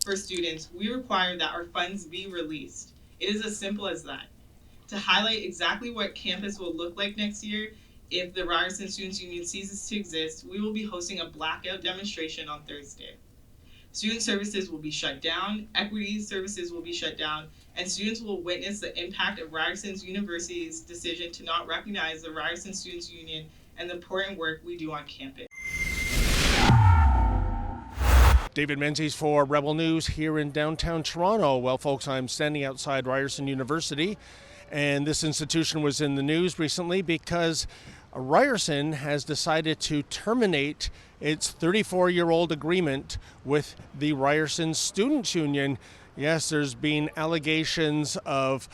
For students, we require that our funds be released. It is as simple as that. To highlight exactly what campus will look like next year if the Ryerson Students Union ceases to exist, we will be hosting a blackout demonstration on Thursday. Student services will be shut down, equity services will be shut down, and students will witness the impact of Ryerson University's decision to not recognize the Ryerson Students Union and the important work we do on campus. David Menzies for Rebel News here in downtown Toronto. Well, folks, I'm standing outside Ryerson University, and this institution was in the news recently because Ryerson has decided to terminate its 34-year-old agreement with the Ryerson Students Union. Yes, there's been allegations of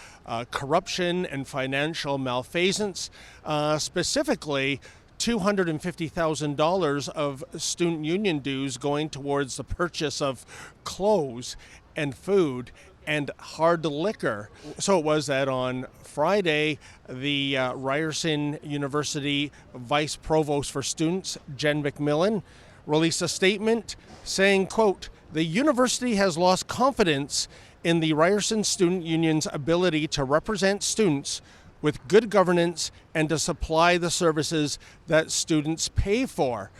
corruption and financial malfeasance, specifically $250,000 of student union dues going towards the purchase of clothes and food and hard liquor. So it was that on Friday, the Ryerson University Vice Provost for Students, Jen McMillan, released a statement saying, quote, "The university has lost confidence in the Ryerson Student Union's ability to represent students with good governance and to supply the services that students pay for."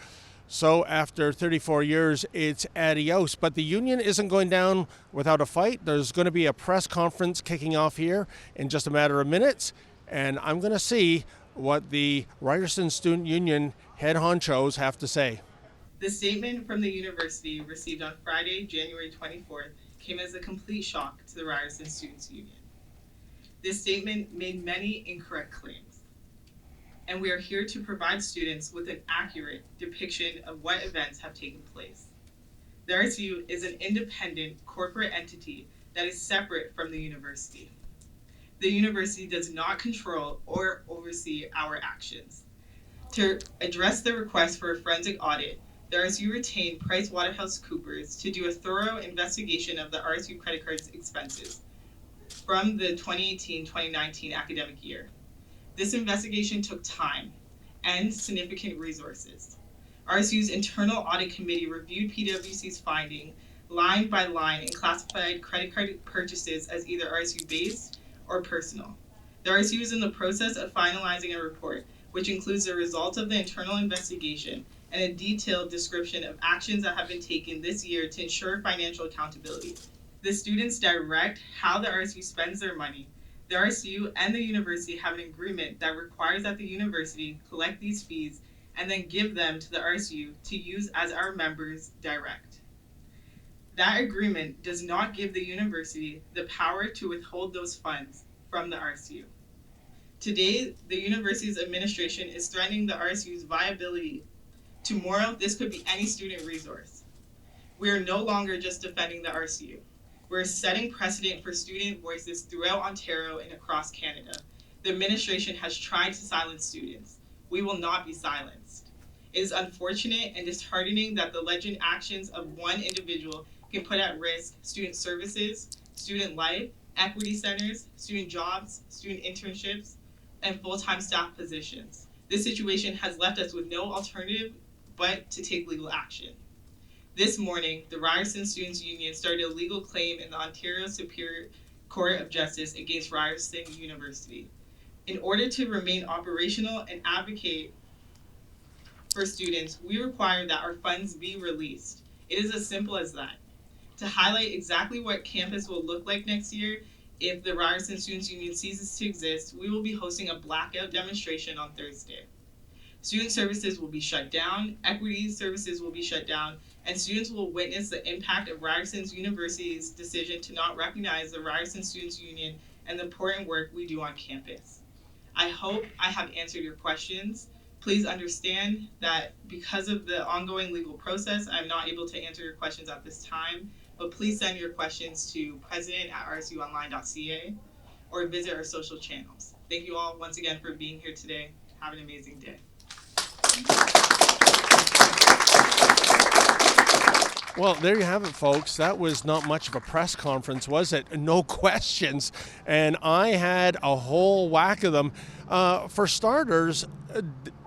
So after 34 years, it's adios. But the union isn't going down without a fight. There's going to be a press conference kicking off here in just a matter of minutes. And I'm going to see what the Ryerson Student Union head honchos have to say. The statement from the university received on Friday, January 24th, came as a complete shock to the Ryerson Students Union. This statement made many incorrect claims, and we are here to provide students with an accurate depiction of what events have taken place. The RSU is an independent corporate entity that is separate from the university. The university does not control or oversee our actions. To address the request for a forensic audit, the RSU retained PricewaterhouseCoopers to do a thorough investigation of the RSU credit card's expenses from the 2018-2019 academic year. This investigation took time and significant resources. RSU's internal audit committee reviewed PwC's finding line by line and classified credit card purchases as either RSU-based or personal. The RSU is in the process of finalizing a report, which includes the results of the internal investigation and a detailed description of actions that have been taken this year to ensure financial accountability. The students direct how the RSU spends their money. The RSU and the university have an agreement that requires that the university collect these fees and then give them to the RSU to use as our members direct. That agreement does not give the university the power to withhold those funds from the RSU. Today, the university's administration is threatening the RSU's viability. Tomorrow, this could be any student resource. We are no longer just defending the RSU. We're setting precedent for student voices throughout Ontario and across Canada. The administration has tried to silence students. We will not be silenced. It is unfortunate and disheartening that the alleged actions of one individual can put at risk student services, student life, equity centers, student jobs, student internships, and full-time staff positions. This situation has left us with no alternative but to take legal action. This morning, the Ryerson Students Union started a legal claim in the Ontario Superior Court of Justice against Ryerson University. In order to remain operational and advocate for students, we require that our funds be released. It is as simple as that. To highlight exactly what campus will look like next year if the Ryerson Students Union ceases to exist, we will be hosting a blackout demonstration on Thursday. Student services will be shut down, equity services will be shut down, and students will witness the impact of Ryerson University's decision to not recognize the Ryerson Students Union and the important work we do on campus. I hope I have answered your questions. Please understand that because of the ongoing legal process, I'm not able to answer your questions at this time, but please send your questions to president@rsunline.ca or visit our social channels. Thank you all once again for being here today. Have an amazing day. Well, there you have it, folks. That was not much of a press conference, was it? No questions. And I had a whole whack of them. For starters,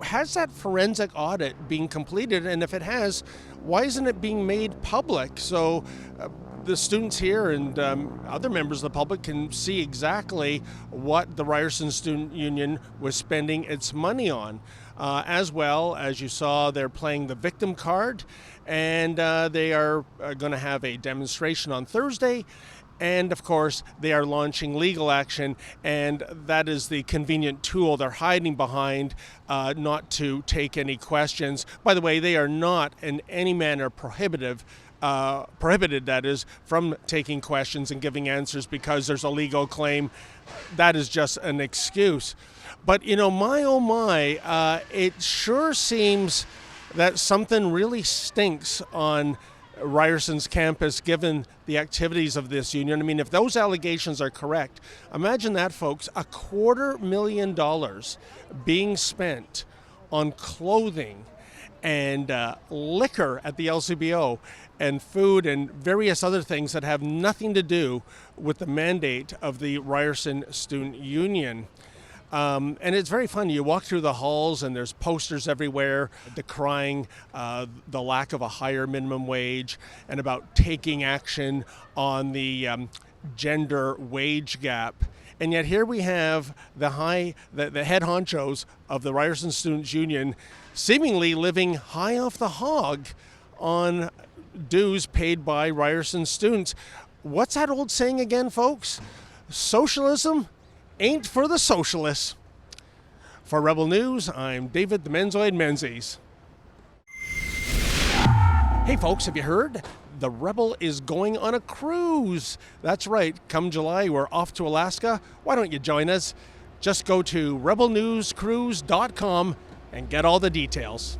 has that forensic audit been completed? And if it has, why isn't it being made public? So the students here and other members of the public can see exactly what the Ryerson Student Union was spending its money on. As well, as you saw, they're playing the victim card, and they are going to have a demonstration on Thursday. And of course, they are launching legal action, and that is the convenient tool they're hiding behind, not to take any questions. By the way, they are not in any manner prohibited, that is, from taking questions and giving answers because there's a legal claim. That is just an excuse. But, my oh my, it sure seems that something really stinks on Ryerson's campus given the activities of this union. I mean, if those allegations are correct, imagine that, folks, $250,000 being spent on clothing and liquor at the LCBO and food and various other things that have nothing to do with the mandate of the Ryerson Student Union. And it's very fun. You walk through the halls and there's posters everywhere decrying the lack of a higher minimum wage and about taking action on the gender wage gap. And yet here we have the head honchos of the Ryerson Students Union seemingly living high off the hog on dues paid by Ryerson students. What's that old saying again, folks? Socialism ain't for the socialists. For Rebel News, I'm David the Menzoid Menzies. Hey folks, have you heard? The Rebel is going on a cruise. That's right, come July, we're off to Alaska. Why don't you join us? Just go to rebelnewscruise.com and get all the details.